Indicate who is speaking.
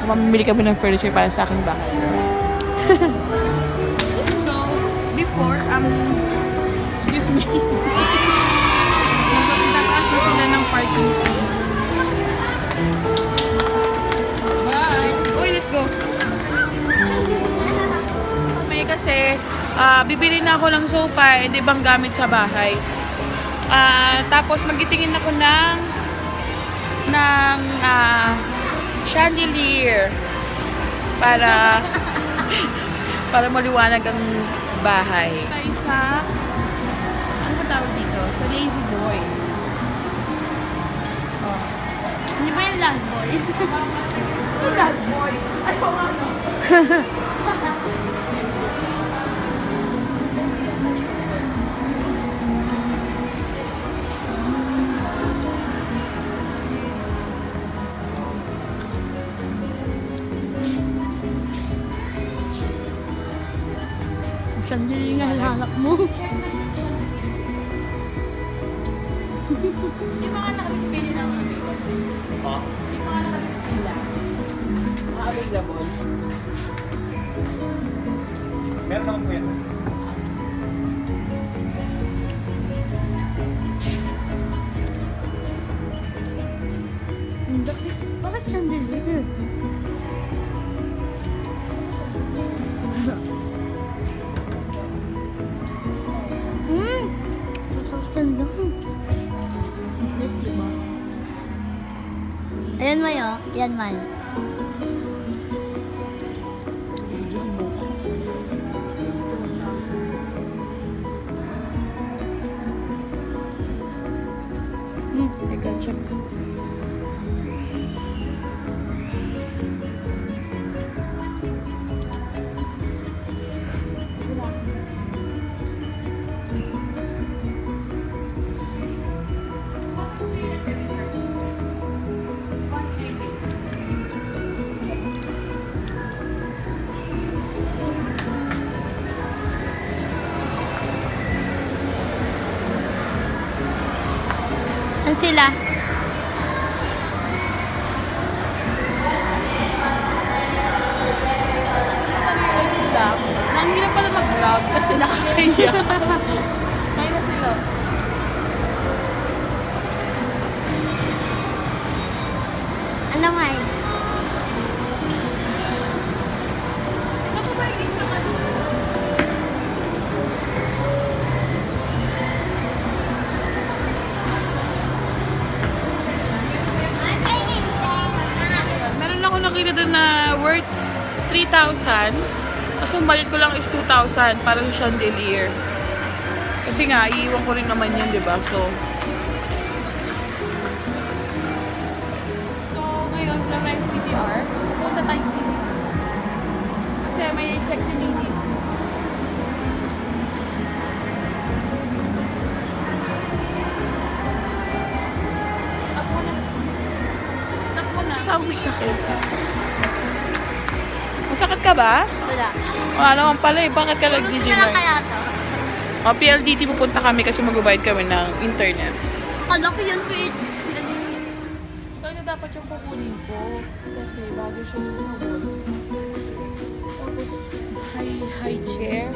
Speaker 1: mamimili kami ng furniture para sa aking bahay. So, before, excuse me. Nagpapitaas na sila ng parking fee. Bye! Uy, let's go! May kasi, bibili na ako ng sofa and ibang gamit sa bahay. Tapos magitingin ako ng chandelier para maliwanag ang bahay. Tayo sa ano ba tawag dito? Sa Lazy Boy. Oh.
Speaker 2: Hindi ba yung last boy?
Speaker 1: Yung last boy? Ay, oo nga.
Speaker 2: Sandali nga hanap mo.
Speaker 1: Hindi mga nakadisplay na mga available. Hindi mga nakadisplay na. Mga available.
Speaker 3: Meron naman po yan.
Speaker 2: Bakit sandali? Ayan, Mayo. Ayan, Mayo.
Speaker 1: I gotcha.
Speaker 2: Saan sila?
Speaker 1: Ang hirap pala mag-vlog kasi nakakaya. Kaya na sila.
Speaker 2: Ano, May?
Speaker 1: Ano ba yung isang ano? Meron ako nakita doon na worth 3,000. Tapos ang bayad ko lang is 2,000 para sa chandelier. Kasi nga, iiwan ko rin naman yun, diba? So, ngayon, na-ride CTR. Punta tayo CTR. Kasi may check si Nini. Stop mo na. Stop mo na. Saan may sakit? Masakit ka ba?
Speaker 2: Wala.
Speaker 1: Wala naman pala eh. Bakit ka nag-GG
Speaker 2: Wala kaya to?
Speaker 1: PLDT pupunta kami kasi mag-provide kami ng internet.
Speaker 2: Kala ko yun, PLDT.
Speaker 1: So, ano dapat yung kukunin ko? Kasi bago siya yung sa wall. Tapos, high chair.